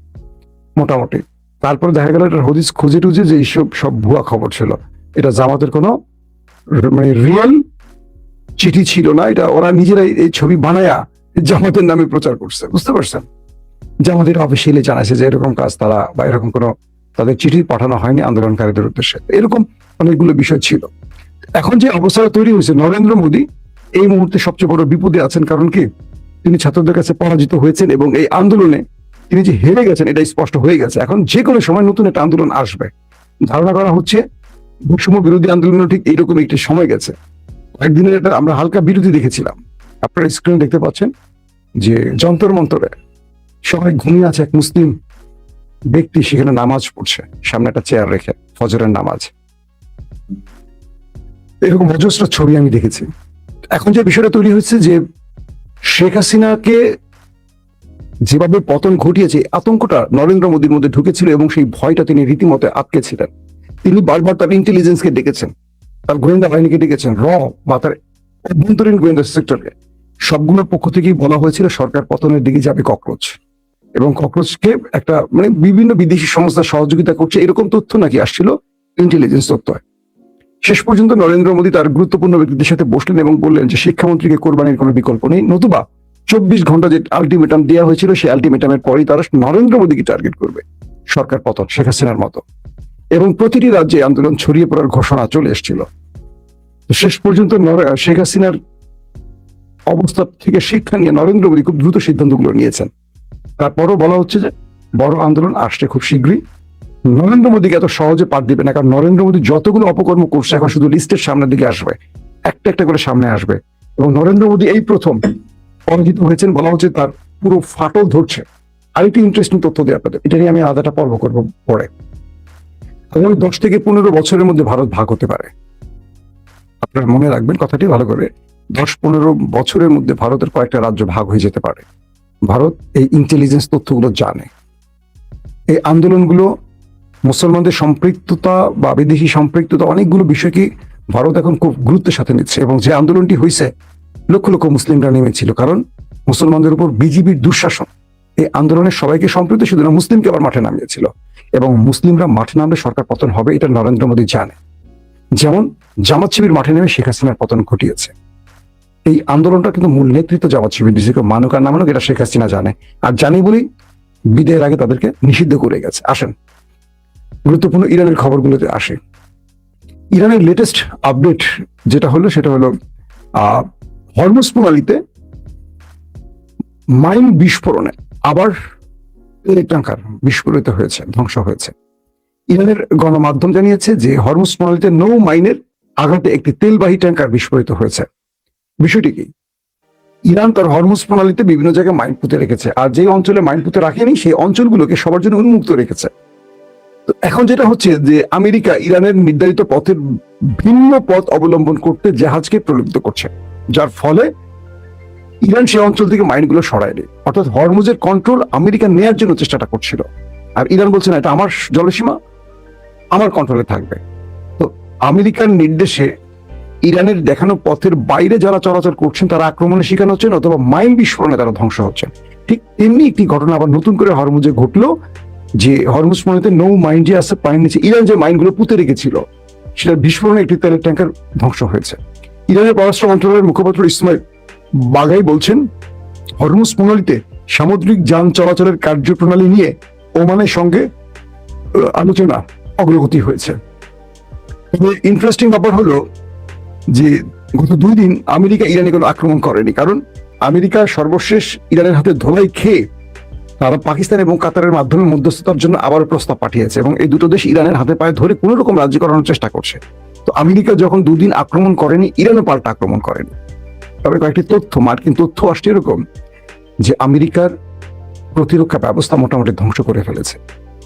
মোটামুটি। তারপরে দেখা গেল এটা হদিস খুঁজে টুজে যে এইসব সব ভুয়া খবর ছিল, এটা জামাতের কোনো মানে রিয়েল চিঠি ছিল না, এটা ওরা নিজেরাই এই ছবি বানায়া জামাতের নামে প্রচার করছে। বুঝতে পারছেন? জামাতের অফিসিয়ালি জানাইছে যে এরকম কাজ তারা, বা এরকম কোনো তাদের চিঠি পাঠানো হয়নি আন্দোলনকারীদের উদ্দেশ্যে। এরকম অনেকগুলো বিষয় ছিল। এখন যে অবস্থা তৈরি হয়েছে, নরেন্দ্র মোদী এই মুহূর্তে সবচেয়ে বড় বিপদে আছেন। কারণ কি, তিনি ছাত্রদের কাছে পরাজিত হয়েছেন এবং এই আন্দোলনে তিনি যে হেরে গেছেন এটা স্পষ্ট হয়ে গেছে। এখন যে কোনো সময় নতুন একটা আন্দোলন আসবে। ধারণা করা হচ্ছে বৈষম্য বিরোধী আন্দোলনও ঠিক এইরকম একটি সময় গেছে। কয়েকদিনের একটা আমরা হালকা বিরতি দেখেছিলাম, আপনারা স্ক্রিনে দেখতে পাচ্ছেন যে যন্তর মন্তরে সবাই ঘুমিয়ে আছে, এক মুসলিম ব্যক্তি সেখানে নামাজ পড়ছে, সামনে একটা চেয়ার রেখে ফজরের নামাজ। এরকম অজস্র ছবি আমি দেখেছি। এখন যে বিষয়টা তৈরি হচ্ছে যে শেখ হাসিনাকে যেভাবে পতন ঘটিয়েছে, আতঙ্কটা নরেন্দ্র মোদীর মধ্যে ঢুকেছিল এবং সেই ভয়টা তিনি রীতিমতো আটকে ছিলেন। তিনি বারবার তার ইন্টেলিজেন্সকে ডেকেছেন, তার গোয়েন্দা বাহিনীকে ডেকেছেন, বা তার অভ্যন্তরীণ গোয়েন্দা সেক্টরকে। সবগুলোর পক্ষ থেকেই বলা হয়েছিল সরকার পতনের দিকে যাবে ককরোচ, এবং ককরোচকে একটা মানে বিভিন্ন বিদেশি সংস্থা সহযোগিতা করছে, এরকম তথ্য নাকি আসছিল, ইন্টেলিজেন্স তথ্য। শেষ পর্যন্ত নরেন্দ্র মোদী তার গুরুত্বপূর্ণ ব্যক্তিদের সাথে বসলেন এবং বললেন যে শিক্ষামন্ত্রীকে কোরবানির কোনো বিকল্প নেই, নতুবা 24 ঘন্টা যে আলটিমেটাম দেওয়া হয়েছিল সেই আলটিমেটামের পরেই তারা নরেন্দ্র মোদীকে টার্গেট করবে, সরকার পতন শেখ হাসিনার মতো। এবং প্রতিটি রাজ্যে আন্দোলন ছড়িয়ে পড়ার ঘোষণা চলে এসেছিল। শেষ পর্যন্ত শেখ হাসিনার অবস্থা থেকে শিক্ষা নিয়ে নরেন্দ্র মোদী খুব দ্রুত সিদ্ধান্তগুলো নিয়েছেন। তারপরও বলা হচ্ছে যে বড় আন্দোলন আসছে খুব শীঘ্রই। নরেন্দ্র মোদীকে এত সহজে পার দিবে না, কারণ নরেন্দ্র মোদী যতগুলো অপকর্ম করছে এখন শুধু লিস্টের সামনের দিকে আসবে, একটা একটা করে সামনে আসবে। এবং নরেন্দ্র মোদী এই প্রথম পরাজিত হয়েছেন, বলা হচ্ছে তার পুরো ফাটল ধরছে। আরেকটি ইন্টারেস্টিং তথ্য দিই আপনাদের, এটা নিয়ে আমি আলাদা পর্ব করবো পরে। আগামী 10 থেকে 15 বছরের মধ্যে ভারত ভাগ হতে পারে। আপনারা মনে রাখবেন কথাটি ভালো করে, 10-15 বছরের মধ্যে ভারতের কয়েকটা রাজ্য ভাগ হয়ে যেতে পারে। ভারত এই ইন্টেলিজেন্স তথ্যগুলো জানে। এই আন্দোলনগুলো মুসলমানদের সম্পৃক্ততা বা বিদেশি সম্পৃক্ততা অনেকগুলো বিষয়কে ভারত এখন খুব গুরুত্বের সাথে নিচ্ছে। এবং যে আন্দোলনটি হয়েছে, লক্ষ লক্ষ মুসলিমরা নেমেছিল, কারণ মুসলমানদের উপর বিজিবির দুঃশাসন এই আন্দোলনের সবাইকে সম্পৃক্ত, শুধু না মুসলিমকে আবার মাঠে নামিয়েছিল। এবং মুসলিমরা মাঠে নামলে সরকার পতন হবে, এটা নরেন্দ্র মোদী জানে। যেমন জামাত শিবির মাঠে নেমে শেখ হাসিনার পতন ঘটিয়েছে। এই আন্দোলনটা কিন্তু মূল নেতৃত্ব জামাত শিবির দিয়েছে, মানুক আর না মানুক এটা শেখ হাসিনা জানে, আর জানি বলেই বিদায়ের আগে তাদেরকে নিষিদ্ধ করে গেছে। আসেন গুরুত্বপূর্ণ ইরানের খবরগুলোতে আসে। ইরানের লেটেস্ট আপডেট যেটা হলো সেটা হলো হরমুজ প্রণালীতে মাইন বিস্ফোরণে আবার তেল ট্যাঙ্কার বিস্ফোরিত হয়েছে, ধ্বংস হয়েছে। ইরানের গণমাধ্যম জানিয়েছে যে হরমুজ প্রণালীতে নৌ মাইনের আঘাতে একটি তেলবাহী ট্যাঙ্কার বিস্ফোরিত হয়েছে। বিষয়টি কি, ইরান তার হরমুজ প্রণালীতে বিভিন্ন জায়গায় মাইন পুঁতে রেখেছে, আর যে অঞ্চলে মাইন পুঁতে রাখেনি সেই অঞ্চলগুলোকে সবার জন্য উন্মুক্ত রেখেছে। তো এখন যেটা হচ্ছে যে আমেরিকা ইরানের নির্ধারিত পথের ভিন্ন পথ অবলম্বন করতে জাহাজকে প্রলুব্ধ করছে, যার ফলে ইরান সেই অঞ্চল থেকে মাইনগুলো সরায়নি। অর্থাৎ হরমুজের কন্ট্রোল আমেরিকা নেয়ার জন্য চেষ্টাটা করছিল, আর ইরান বলছে না এটা আমার জলসীমা, আমার কন্ট্রোলে থাকবে। তো আমেরিকার নির্দেশে ইরানের দেখানো পথের বাইরে যারা চলাচল করছেন তারা আক্রমণের শিকার হচ্ছেন, অথবা মাইন বিস্ফোরণে তারা ধ্বংস হচ্ছেন। ঠিক তেমনি একটি ঘটনা আবার নতুন করে হরমুজে ঘটলো, যে হরমুজ প্রণালীতে নৌ মাইন যে আছে পানির নিচে, ইরান যে মাইনগুলো পুঁতে রেখেছিল সেটা বিস্ফোরণে একটি তেলের ট্যাঙ্কার ধ্বংস হয়েছে। ইরানের পররাষ্ট্র মন্ত্রণালয়ের মুখপাত্র ইসমাইল বাগাই বলছেন, হরমুজ প্রণালীতে সামুদ্রিক যান চলাচলের কার্যপ্রণালী নিয়ে ওমানের সঙ্গে আলোচনা অগ্রগতি হয়েছে। তবে ইন্টারেস্টিং ব্যাপার হলো যে গত 2 দিন আমেরিকা ইরানে কোনো আক্রমণ করেনি, কারণ আমেরিকা সর্বশেষ ইরানের হাতে ধোলাই খেয়ে তারা পাকিস্তান এবং কাতারের মাধ্যমে মধ্যস্থতার জন্য আবারও প্রস্তাব পাঠিয়েছে, এবং এই দুটো দেশ ইরানের হাতে পায়ে ধরে কোন রকম রাজি করানোর চেষ্টা করছে। তো আমেরিকা যখন 2 দিন আক্রমণ করেনি, ইরানও পাল্টা আক্রমণ করেনি। তবে কয়েকটি তথ্য, মার্কিন তথ্য আসছে এরকম যে আমেরিকার প্রতিরক্ষা ব্যবস্থা মোটামুটি ধ্বংস করে ফেলেছে।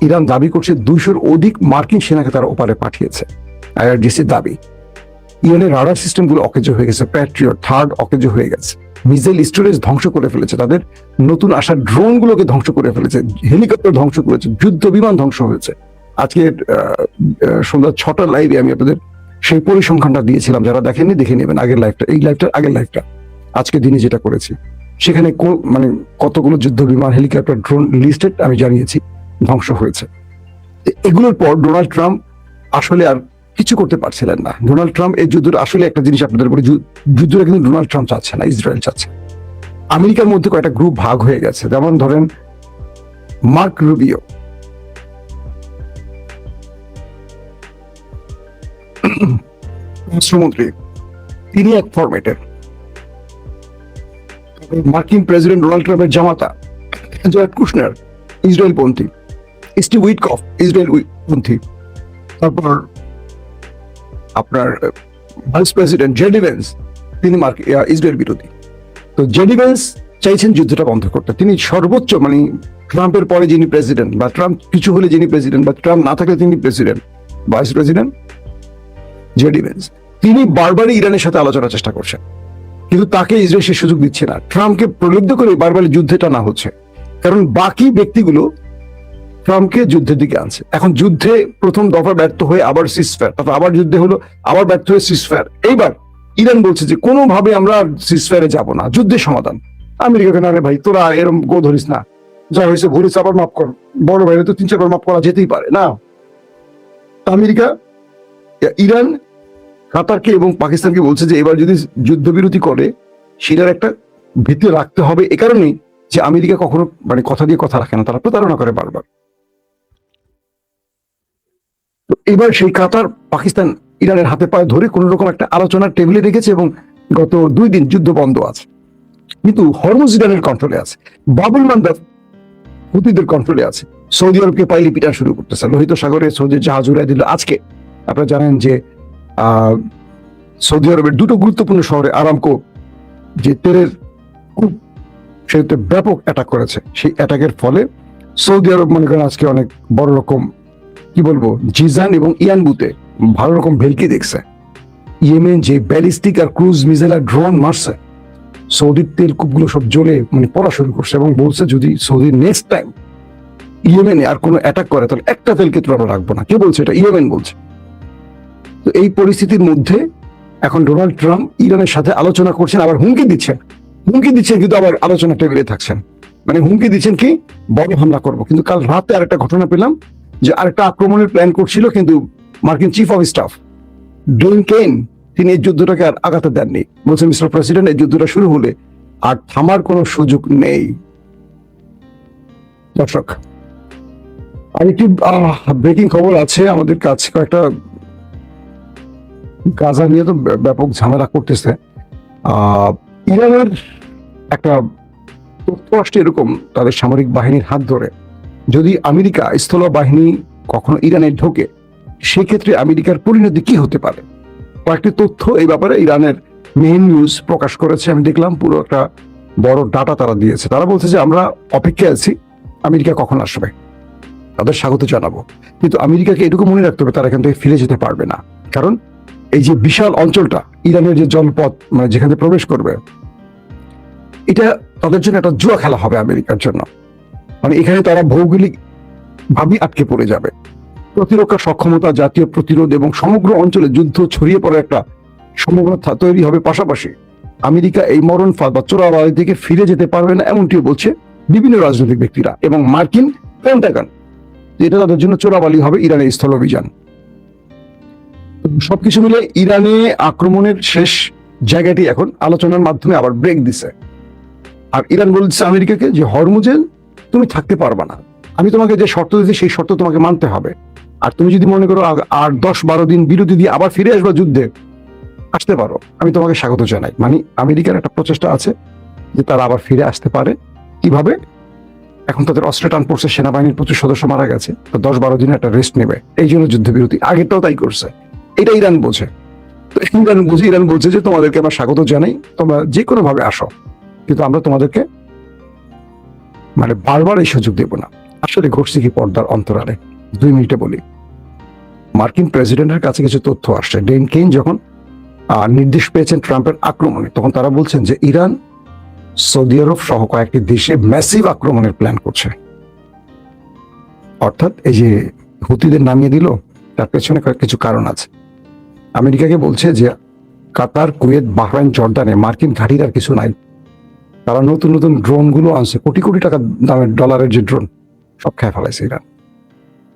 ইরান দাবি করছে 200-র অধিক মার্কিন সেনাকে তারা ওপারে পাঠিয়েছে, আইআরজিসির দাবি। ইরানের রাডার সিস্টেমগুলো অকেজো হয়ে গেছে, প্যাট্রিয়ট থার্ড অকেজো হয়ে গেছে, মিসাইল স্টোরেজ ধ্বংস করে ফেলেছে, তাদের নতুন আসা ড্রোনগুলোকে ধ্বংস করে ফেলেছে, হেলিকপ্টার ধ্বংস করেছে, যুদ্ধ বিমান ধ্বংস হয়েছে। আজকে সন্ধ্যা 6টার লাইভে আমি আপনাদের সেই পরিসংখ্যানটা দিয়েছিলাম, যারা দেখেননি দেখে নেবেন, আগের লাইভটা, এই লাইভটার আগের লাইভটা, আজকে দিনে যেটা করেছি সেখানে মানে কতগুলো যুদ্ধ বিমান, হেলিকপ্টার, ড্রোন লিস্টেড আমি জানিয়েছি ধ্বংস হয়েছে। এগুলোর পর ডোনাল্ড ট্রাম্প আসলে আর কিছু করতে পারছিলেন না। ডোনাল্ড ট্রাম্প এই যুদ্ধটা আসলে একটা জিনিস আপনাদের বলি, যুদ্ধটা কিন্তু ডোনাল্ড ট্রাম্প চাচ্ছে না, ইসরায়েল চাচ্ছে। আমেরিকার মধ্যে কয়েকটা গ্রুপ ভাগ হয়ে গেছে, যেমন ধরেন মার্ক রুবিও, রাষ্ট্রমন্ত্রী, তিনি এক ফরম্যাটের, মার্কিন প্রেসিডেন্ট ডোনাল্ড ট্রাম্পের জামাতা জয়ার কুশনার ইসরায়েল পন্থী, স্টিভ উইটকফ ইসরায়েল পন্থী, তারপর আপনার ভাইস প্রেসিডেন্ট জেডি ভেন্স, তিনি ইসরায়েল বিরোধী। তো জেডি ভেন্স চাইছেন যুদ্ধটা বন্ধ করতে। তিনি সর্বোচ্চ মানে ট্রাম্পের পরে যিনি প্রেসিডেন্ট, বা ট্রাম্প কিছু হলে যিনি প্রেসিডেন্ট, বা ট্রাম্প না থাকলে তিনি president, vice president JD veins, তিনি বারবারই ইরানের সাথে আলোচনার চেষ্টা করছেন, কিন্তু তাকে ইসরায়েল সে সুযোগ দিচ্ছে না। ট্রাম্পকে প্রলুব্ধ করে বারবার যুদ্ধটা না হচ্ছে, কারণ বাকি ব্যক্তিগুলো ট্রাম্পকে যুদ্ধের দিকে আনছে। এখন যুদ্ধে প্রথম দফা ব্যর্থ হয়ে আবার সিজফায়ার, তারপর আবার যুদ্ধে হলো, আবার ব্যর্থ হয়ে সিজফায়ার। এইবার ইরান বলছে যে কোনোভাবে আমরা সিজফায়ারে যাব না, যুদ্ধের সমাধান। আমেরিকাকে না রে ভাই, তোরা এরকম গো ধরিস না, যা হয়েছে ভুলেছে আবার মাফ কর, বড় ভাইরে তো 3-4 বার মাফ করা যেতেই পারে না। আমেরিকা, ইরান, কাতারকে এবং পাকিস্তানকে বলছে যে এবার যদি যুদ্ধবিরতি করে সেটার একটা ভিত্তি রাখতে হবে, এ কারণেই যে আমেরিকা কখনো মানে কথা দিয়ে কথা রাখে না, তারা প্রতারণা করে বারবার। তো এবার সেই কাতার, পাকিস্তান ইরানের হাতে পায়ে ধরে কোন রকম একটা আলোচনার টেবিলে রেখেছে, এবং গত 2 দিন যুদ্ধ বন্ধ আছে। কিন্তু হরমুজ ইরানের কন্ট্রোলে আছে, বাবুল মান্দাব হুতিদের কন্ট্রোলে আছে। সৌদি আরবকে পাইলে পিটা শুরু করতেছে, লোহিত সাগরে সৌদির জাহাজ উড়াই দিল আজকে। আপনারা জানেন যে সৌদি আরবের 2টো গুরুত্বপূর্ণ শহরে আরামকো যে তেলের কূপ, সেটাতে ব্যাপক অ্যাটাক করেছে। সেই অ্যাটাকের ফলে সৌদি আরব মনে করেন আজকে অনেক বড় রকম কি বলবো জিজান এবং ইয়ানবুতে ভালো রকম ভেলকি দেখছে। ইয়েমেন যে ব্যালিস্টিক আর ক্রুজ মিসাইল আর ড্রোন মারছে, সৌদির তেল কূপগুলো সব জ্বলে মানে পড়া শুরু করছে, এবং বলছে যদি সৌদি নেক্সট টাইম ইয়েমেনে আর কোনো অ্যাটাক করে তাহলে একটা তেল ক্ষেত্র আমরা রাখবো না। কে বলছে এটা? ইয়েমেন বলছে। তো এই পরিস্থিতির মধ্যে এখন ডোনাল্ড ট্রাম্প ইরানের সাথে আলোচনা করছেন, আবার হুমকি দিচ্ছেন কিন্তু আবার আলোচনা টেবিলে থাকছেন। মানে হুমকি দিচ্ছেন কি বড় হামলা করব। কিন্তু কাল রাতে আরেকটা ঘটনা পেলাম যে আরেকটা আক্রমণের প্ল্যান করছিল, কিন্তু মার্কিন চিফ অফ স্টাফ ডেন কেন তিনি এই যুদ্ধটাকে আর আগাতে দেননি। বলছেন মিস্টার প্রেসিডেন্ট, এই যুদ্ধটা শুরু হলে আর থামার কোনো সুযোগ নেই। দর্শক, আরেকটি ব্রেকিং খবর আছে আমাদের কাছে, কয়েকটা গাজা নিয়ে তো ব্যাপক ঝামেলা করতেছে। ইরানের একটা তথ্য আসছে এরকম, তাদের সামরিক বাহিনীর হাত ধরে যদি আমেরিকা স্থল বাহিনী কখনো ইরানে ঢোকে, সেক্ষেত্রে আমেরিকার পরিণতি কি হতে পারে। কয়েকটি তথ্য এই ব্যাপারে ইরানের মেইন নিউজ প্রকাশ করেছে, আমি দেখলাম পুরো একটা বড় ডাটা তারা দিয়েছে। তারা বলছে যে আমরা অপেক্ষায় আছি আমেরিকা কখন আসবে, তাদের স্বাগত জানাবো, কিন্তু আমেরিকাকে এটুকু মনে রাখতে হবে তারা এখান থেকে ফিরে যেতে পারবে না। কারণ এই যে বিশাল অঞ্চলটা, ইরানের যে জলপথ মানে যেখানে প্রবেশ করবে, এটা তাদের জন্য একটা জুয়া খেলা হবে আমেরিকার জন্য। মানে এখানে তারা ভৌগোলিক ভাবে আটকে পড়ে যাবে। প্রতিরক্ষা সক্ষমতা, জাতীয় প্রতিরোধ এবং সমগ্র অঞ্চলে যুদ্ধ ছড়িয়ে পড়ে একটা সম্ভাবনা তৈরি হবে। পাশাপাশি আমেরিকা এই মরণ ফাঁদ বা চোরাবালি থেকে ফিরে যেতে পারবে না, এমনটিও বলছে বিভিন্ন রাজনৈতিক ব্যক্তিরা এবং মার্কিন পেন্টাগন। এটা তাদের জন্য চোরাবালি হবে ইরানের স্থল অভিযান। সবকিছু মিলে ইরানে আক্রমণের শেষ জায়গাটি এখন আলোচনার মাধ্যমে আবার ব্রেক দিছে। আর ইরান বলছে আমেরিকাকে যে হরমুজে তুমি থাকতে পারবা না, আমি তোমাকে যে শর্ত দিচ্ছি সেই শর্ত তোমাকে মানতে হবে। আর তুমি যদি মনে করো আর 10-12 দিন বিরতি দিয়ে আবার ফিরে আসবা যুদ্ধে, আসতে পারো, আমি তোমাকে স্বাগত জানাই। মানে আমেরিকার একটা প্রচেষ্টা আছে যে তারা আবার ফিরে আসতে পারে। কিভাবে? এখন তাদের অস্ত্র টান পড়ছে, সেনাবাহিনীর প্রচুর সদস্য মারা গেছে, তো 10-12 দিনে একটা রেস্ট নেবে, এই জন্য যুদ্ধবিরতি। আগেরটাও তাই করছে, এটা ইরান বোঝে। তো ইরান বলছে যে তোমাদেরকে আমরা স্বাগত জানাই, তোমরা যে কোনো ভাবে আসো, কিন্তু আমরা তোমাদেরকে মানে বারবার এই সুযোগ দেব না। আসলে ঘটছে কি পর্দার অন্তরালে, 2 মিনিটে বলি। মার্কিন প্রেসিডেন্টের কাছে কিছু তথ্য আসছে। ডেন কেন যখন নির্দেশ পেয়েছেন ট্রাম্পের আক্রমণে, তখন তারা বলছেন যে ইরান সৌদি আরব সহ কয়েকটি দেশে ম্যাসিভ আক্রমণের প্ল্যান করছে। অর্থাৎ এই যে হুতিদের নামিয়ে দিল, তার পেছনে কিছু কারণ আছে। আমেরিকাকে বলছে যে কাতার, কুয়েত, বাহরাইন, জর্দানে মার্কিন ঘাঁটির আর কিছু নাই। তারা নতুন নতুন ড্রোন গুলো আনছে, কোটি কোটি টাকা দামের ডলারের যে ড্রোন, সব খেয়ে ফেলাইছে ইরান।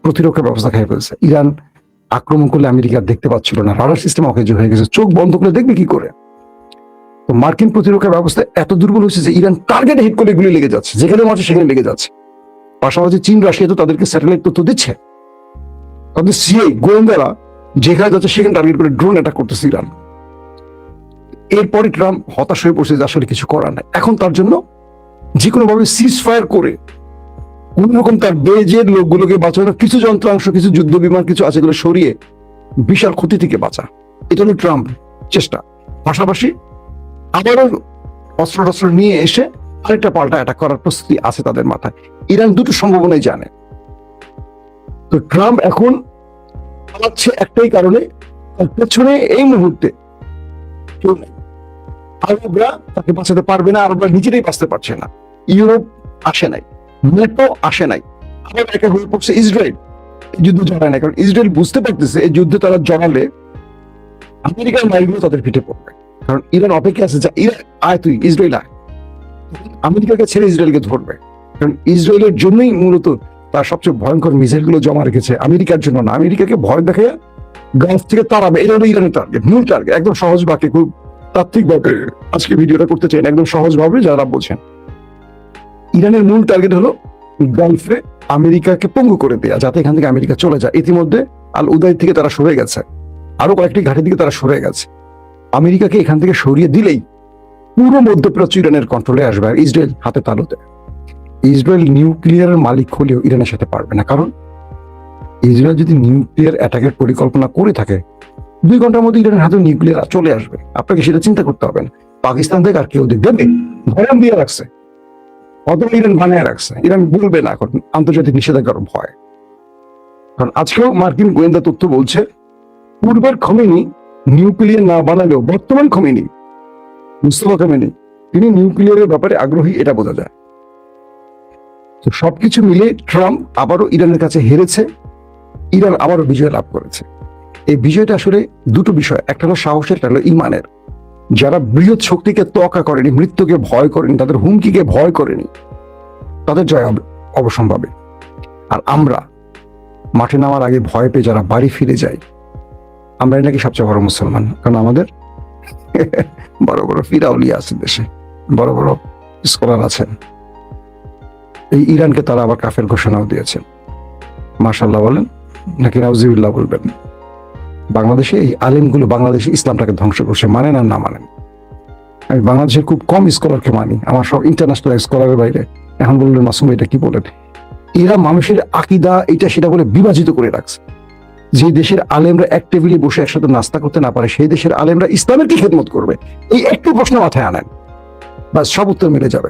প্রতিরক্ষা ব্যবস্থা খেয়ে ফেলছে। ইরান আক্রমণ করলে আমেরিকা দেখতে পাচ্ছিল না, রাডার সিস্টেম অকেজ হয়ে গেছে, চোখ বন্ধ করে দেখবে কি করে। তো মার্কিন প্রতিরক্ষা ব্যবস্থা এত দুর্বল হচ্ছে যে ইরান টার্গেটে হিট করে গুলি লেগে যাচ্ছে, যেখানে মারছে সেখানে লেগে যাচ্ছে। পাশাপাশি চীন, রাশিয়া তো তাদেরকে স্যাটেলাইট তথ্য দিচ্ছে, তাদের সিআই গোয়েন্দারা যেখানে যাচ্ছে সেখানে টার্গেট করে ড্রোন অ্যাটাক করতেছে ইরান। এরপরে ট্রাম্প হতাশ হয়ে পড়ছে যে আসলে কিছু করার নাই। এখন তার জন্য যে কোনো ভাবে সিজ ফায়ার করে কোনরকম তার বেজের লোকগুলোকে বাঁচানো, কিছু যন্ত্রাংশ, কিছু যুদ্ধ বিমান কিছু আছে এগুলো সরিয়ে বিশাল ক্ষতি থেকে বাঁচা, এটা হলো ট্রাম্প চেষ্টা। পাশাপাশি আবারও অস্ত্র টস্ত্র নিয়ে এসে আরেকটা পাল্টা অ্যাটাক করার প্রস্তুতি আছে তাদের মাথায়। ইরান দুটো সম্ভাবনাই জানে। তো ট্রাম্প এখন পালাচ্ছে একটাই কারণে, তার পেছনে এই মুহূর্তে কেউ নেই। আরবরা তাকে বাঁচাতে পারবে না, আরবরা নিজেরাই বাঁচতে পারছে না। ইউরোপ আসে নাই, নেটো আসে নাই, আবার একা হয়ে পড়ছে ইসরায়েল। যুদ্ধ জড়ায় না, কারণ ইসরায়েল বুঝতে পারতেছে এই যুদ্ধে তারা জড়ালে আমেরিকার মাইলগুলো তাদের পিঠে পড়বে। কারণ ইরান অপেক্ষা আছে যে ইরান আয়, তুই ইসরায়েল আয়, আমেরিকাকে ছেড়ে ইসরায়েলকে ধরবে। কারণ ইসরায়েলের জন্যই মূলত তার সবচেয়ে ভয়ঙ্কর মিসাইল গুলো জমা রেখেছে, আমেরিকার জন্য না। আমেরিকাকে ভয় দেখে গাছ থেকে তাড়াবে, এটা হলো ইরানের টার্গেট, মূল টার্গেট। একদম সহজ বাক্যে, খুব তাত্ত্বিক ভাবে আজকে ভিডিওটা করতে চাই, একদম সহজ ভাবে যারা বোঝেন। ইরানের মূল টার্গেট হলো গালফে আমেরিকাকে পঙ্গু করে দেয়া, যাতে এখান থেকে আমেরিকা চলে যায়। ইতিমধ্যে আল উদাই থেকে তারা সরে গেছে, আরো কয়েকটি ঘাটের দিকে তারা সরে গেছে। আমেরিকাকে এখান থেকে সরিয়ে দিলেই পুরো মধ্যপ্রাচ্য ইরানের কন্ট্রোলে আসবে, আর ইসরায়েল হাতে তালুতে। ইসরায়েল নিউক্লিয়ারের মালিক হলেও ইরানের সাথে পারবে না, কারণ ইসরায়েল যদি নিউক্লিয়ার অ্যাটাকের পরিকল্পনা করে থাকে 2 ঘন্টার মধ্যে ইরানের হাতে নিউক্লিয়ার চলে আসবে। আপনাকে সেটা চিন্তা করতে হবে না। পাকিস্তান থেকে আর কেউ দেবে, ভয়ান দিয়ে রাখছে, অথবা ইরান বানিয়ে রাখছে। ইরান বলবে না এখন আন্তর্জাতিক নিষেধাজ্ঞার ভয়। কারণ আজকেও মার্কিন গোয়েন্দা তথ্য বলছে পূর্বের খমেনি নিউক্লিয়ার না বানালেও বর্তমান খমেনি, মুস্তফা খমেনি, তিনি নিউক্লিয়ারের ব্যাপারে আগ্রহী, এটা বোঝা যায়। তো সবকিছু মিলে ট্রাম্প আবারও ইরানের কাছে হেরেছে, ইরান আবারও বিজয় লাভ করেছে। এই বিজয়টা আসলে দুটো বিষয়, একটা হলো সাহসের, একটা হলো ইমানের। যারা বৃহৎ শক্তিকে তোয়াক্কা করেনি, মৃত্যুকে ভয় করেনি, তাদের হুমকিকে ভয় করেনি, তাদের জয় হবে অবশ্যম্ভাবী। আর আমরা মাঠে নামার আগে ভয় পেয়ে যারা বাড়ি ফিরে যাই, আমরা নাকি সবচেয়ে বড় মুসলমান। কারণ আমাদের বড় বড় ফিরাউলিয়া আছে দেশে, বড় বড় স্কলার আছেন। এই ইরানকে তারা আবার কাফের ঘোষণাও দিয়েছেন। মাশাআল্লাহ বলেন নাকি নাউজুবিল্লাহ বলবেন? বাংলাদেশে এই আলেমগুলো বাংলাদেশে ইসলামটাকে ধ্বংস করছে, মানেন আর না মানেন। আমি বাংলাদেশের খুব কম স্কলারকে মানি, আমার সব ইন্টারন্যাশনাল স্কলারের বাইরে। এখন বললেন মাসুম এটা কি বলেন? এরা মানুষের আকীদা এটা সেটা বলে বিভাজিত করে রাখছে। যে দেশের আলেমরা এক টেবিলে বসে একসাথে নাস্তা করতে না পারে, সেই দেশের আলেমরা ইসলামের কি খেদমত করবে? এই একটু প্রশ্ন মাথায় আনেন, বাস সব উত্তর মিলে যাবে।